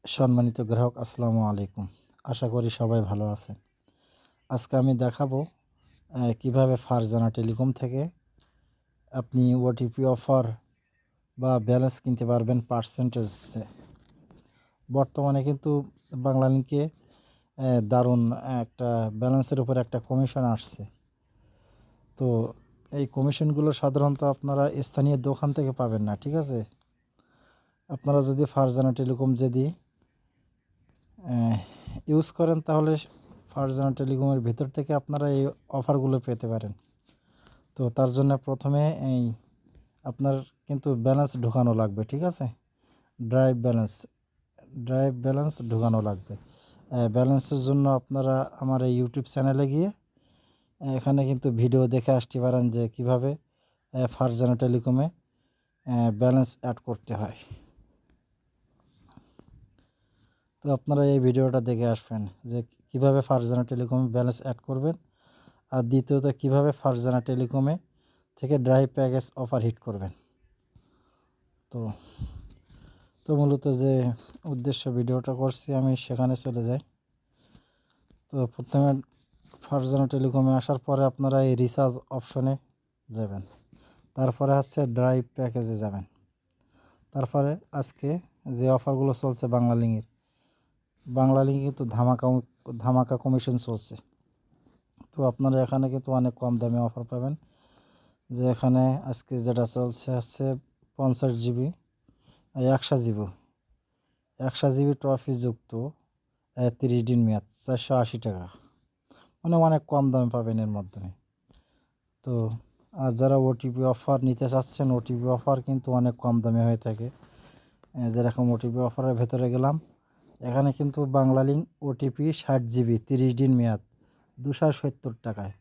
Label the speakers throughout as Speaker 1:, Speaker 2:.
Speaker 1: সম্মানিত গ্রাহক, আসসালামু আলাইকুম। আশা করি সবাই ভালো আছেন। আজকে আমি দেখাবো কিভাবে ফারজানা টেলিকম থেকে আপনি ওটিপি অফার বা ব্যালেন্স কিনতে পারবেন পার্সেন্টেজে। বর্তমানে কিন্তু বাংলালিংকে দারুণ একটা ব্যালেন্সের উপর একটা কমিশন আসছে। তো এই কমিশনগুলো সাধারণত আপনারা স্থানীয় দোকান থেকে পাবেন না, ঠিক আছে? আপনারা যদি ফারজানা টেলিকম যদি ইউজ করেন তাহলে ফারজানা টেলিকমের ভিতর থেকে আপনারা এই অফারগুলো পেতে পারেন। তো তার জন্য প্রথমে এই আপনার কিন্তু ব্যালেন্স ঢোকানো লাগবে, ঠিক আছে? ড্রাইভ ব্যালেন্স ঢোকানো লাগবে। ব্যালেন্সের জন্য আপনারা আমার এই ইউটিউব চ্যানেলে গিয়ে এখানে কিন্তু ভিডিও দেখে আসতে পারেন যে কীভাবে ফারজানা টেলিকমে ব্যালেন্স অ্যাড করতে হয়। তো আপনারা এই ভিডিওটা দেখে আসবেন যে কীভাবে ফারজানা টেলিকমে ব্যালেন্স অ্যাড করবেন, আর দ্বিতীয়ত কীভাবে ফারজানা টেলিকমে থেকে ড্রাইভ প্যাকেজ অফার হিট করবেন। তো মূলত যে উদ্দেশ্য ভিডিওটা করছি আমি সেখানে চলে যাই। তো প্রথমে ফারজানা টেলিকমে আসার পরে আপনারা এই রিচার্জ অপশনে যাবেন, তারপরে হচ্ছে ড্রাইভ প্যাকেজে যাবেন, তারপরে আজকে যে অফারগুলো চলছে বাংলালিংকে কিন্তু ধামাকা কমিশন চলছে। তো আপনারা এখানে কিন্তু অনেক কম দামে অফার পাবেন। যে এখানে আজকে যেটা চলছে হচ্ছে 50 জিবি 100 জিবি ট্রফি যুক্ত 30 দিন মেয়াদ 480 টাকা, মানে অনেক কম দামে পাবেন এর মাধ্যমে। তো আর যারা ওটিপি অফার নিতে চাচ্ছেন, ওটিপি অফার কিন্তু অনেক কম দামে হয়ে থাকে। যেরকম ওটিপি অফারের ভেতরে গেলাম, এখানে কিন্তু বাংলালিংক ওটিপি 60 জিবি 30 দিন মেয়াদ 270 টাকায়,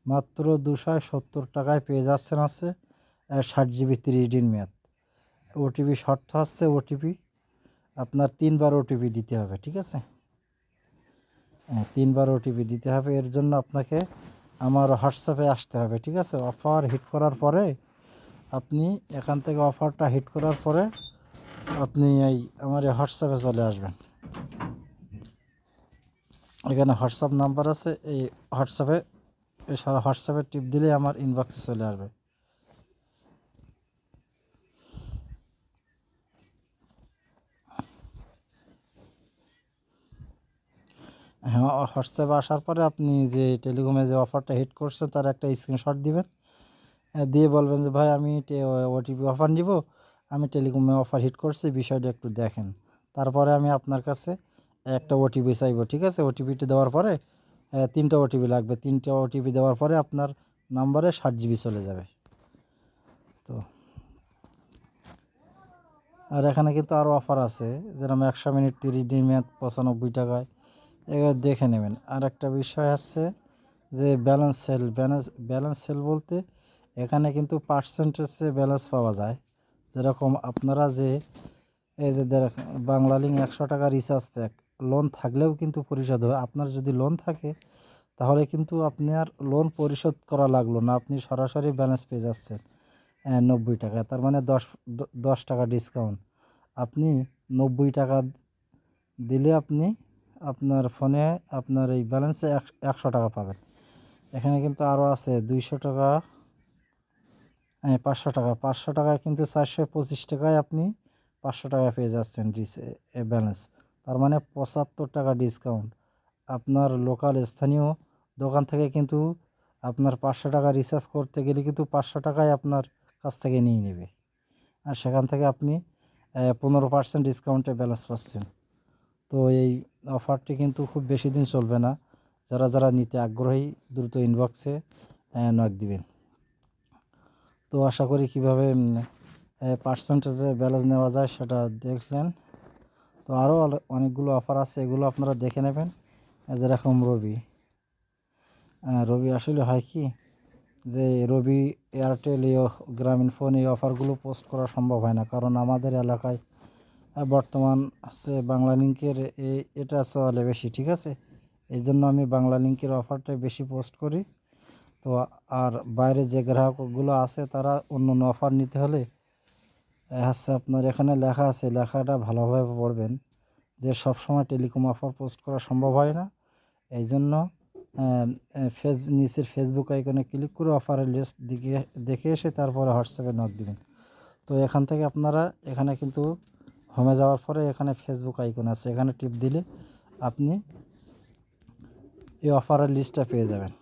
Speaker 1: মাত্র 270 টাকায় পেয়ে যাচ্ছেন। আছে 60 জিবি 30 দিন মেয়াদ। ওটিপি শর্ত হচ্ছে ওটিপি আপনার 3বার ওটিপি দিতে হবে, ঠিক আছে? 3বার ওটিপি দিতে হবে। এর জন্য আপনাকে আমার হোয়াটসঅ্যাপে আসতে হবে, ঠিক আছে? অফার হিট করার পরে আপনি এখান থেকে অফারটা হিট করার পরে আপনি এই আমার হোয়াটসঅ্যাপে চলে আসবেন। এখানে হোয়াটসঅ্যাপ নাম্বার আছে, এই হোয়াটসঅ্যাপে টিপ দিলে আমার ইনবক্সে চলে আসবে। হ্যাঁ, হোয়াটসঅ্যাপে আসার পরে আপনি যে টেলিকমে যে অফারটা হিট করছে তার একটা স্ক্রিনশট দিবেন, দিয়ে বলবেন যে ভাই আমি ওটিপি অফার নিব, আমি টেলিকমে অফার হিট করছি, বিষয়টা একটু দেখেন। তারপরে আমি আপনার কাছে একটা ওটিপি চাইবো, ঠিক আছে? ওটিপিটি দেওয়ার পরে 3টা ওটিপি লাগবে। 3টা ওটিপি দেওয়ার পরে আপনার নাম্বারে 60 জিবি চলে যাবে। তো আর এখানে কিন্তু আরও অফার আছে, যেরকম 100 মিনিট 30 দিন মেয়াদ 95 টাকায়, এবার দেখে নেবেন। আর একটা বিষয় আছে যে ব্যালেন্স সেল বলতে এখানে কিন্তু পার্সেন্টেজে ব্যালেন্স পাওয়া যায়। যেরকম আপনারা যে এই যে বাংলালিংক 100 টাকা রিচার্জ প্যাক লোন থাকলেও কিন্তু পরিশোধ হয়। আপনার যদি লোন থাকে তাহলে কিন্তু আপনার লোন পরিশোধ করা লাগলো না, আপনি সরাসরি ব্যালেন্স পেয়ে যাচ্ছেন 90 টাকা। তার মানে 10 টাকা ডিসকাউন্ট। আপনি 90 টাকা দিলে আপনি আপনার ফোনে আপনার এই ব্যালেন্সে 100 টাকা পাবেন। এখানে কিন্তু আরও আছে 200 টাকা, 500 টাকায় কিন্তু 425 টাকায় আপনি 500 টাকা পেয়ে যাচ্ছেন ব্যালেন্স। তার মানে 75 টাকা ডিসকাউন্ট। আপনার লোকাল স্থানীয় দোকান থেকে কিন্তু আপনার 500 টাকা রিচার্জ করতে গেলে কিন্তু 500 টাকায় আপনার কাছ থেকে নিয়ে নেবে, আর সেখান থেকে আপনি 15% ডিসকাউন্টে ব্যালেন্স পাচ্ছেন। তো এই অফারটি কিন্তু খুব বেশি দিন চলবে না। যারা নিতে আগ্রহী দ্রুত ইনবক্সে নক দিবেন। তো আশা করি কীভাবে পার্সেন্টেজে ব্যালেন্স নেওয়া যায় সেটা দেখলেন। তো আরও অনেকগুলো অফার আছে, এগুলো আপনারা দেখে নেবেন। যেরকম রবি আসলে হয় কি যে রবি, এয়ারটেল, গ্রামীণ ফোন এই অফারগুলো পোস্ট করা সম্ভব হয় না, কারণ আমাদের এলাকায় বর্তমান আছে বাংলালিংকের এটা চলে বেশি, ঠিক আছে? এই জন্য আমি বাংলালিংকের অফারটাই বেশি পোস্ট করি। তো আর বাইরে যে গ্রাহকগুলো আছে তারা অন্য অফার নিতে হলে হচ্ছে আপনার এখানে লেখা আছে, লেখাটা ভালোভাবে পড়বেন যে সবসময় টেলিকম অফার পোস্ট করা সম্ভব হয় না। এই জন্য নিচের ফেসবুক আইকনে ক্লিক করে অফারের লিস্ট দেখে এসে তারপরে হোয়াটসঅ্যাপে নক দিবেন। তো এখান থেকে আপনারা এখানে কিন্তু হোমে যাওয়ার পরে এখানে ফেসবুক আইকন আছে, এখানে টিপ দিলে আপনি এই অফারের লিস্টটা পেয়ে যাবেন।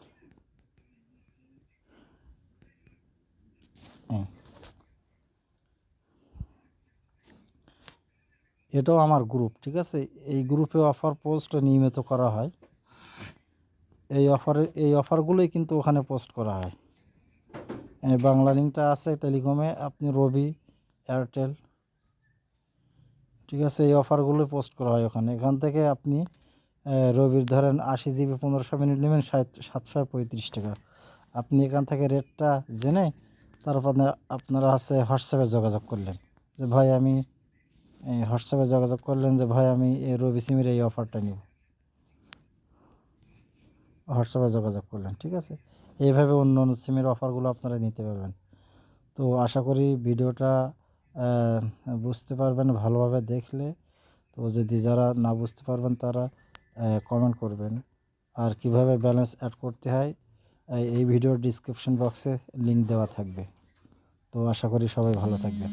Speaker 1: এটাও আমার গ্রুপ, ঠিক আছে। এই গ্রুপে অফার পোস্ট নিয়মিত করা হয়। এই অফারগুলোই কিন্তু ওখানে পোস্ট করা হয়। বাংলা লিঙ্কটা আছে টেলিকমে, আপনি রবি, এয়ারটেল, ঠিক আছে, এই অফারগুলো পোস্ট করা হয় ওখানে। এখান থেকে আপনি রবির ধরেন 80 জিবি 1500 মিনিট নেবেন 735 টাকা। আপনি এখান থেকে রেটটা জেনে তারপরে আপনারা হোয়াটসঅ্যাপে যোগাযোগ করলেন যে ভাই আমি হোয়াটসঅ্যাপে যোগাযোগ করলেন যে ভাই আমি এই রবি সিমের এই অফারটা নিব, হোয়াটসঅ্যাপে যোগাযোগ করলেন, ঠিক আছে। এইভাবে অন্য অন্য সিমের অফারগুলো আপনারা নিতে পারবেন। তো আশা করি ভিডিওটা বুঝতে পারবেন ভালোভাবে দেখলে। তো যদি যারা না বুঝতে পারবেন তারা কমেন্ট করবেন। আর কিভাবে ব্যালেন্স অ্যাড করতে হয় এই ভিডিওর ডিসক্রিপশন বক্সে লিঙ্ক দেওয়া থাকবে। তো আশা করি সবাই ভালো থাকবেন।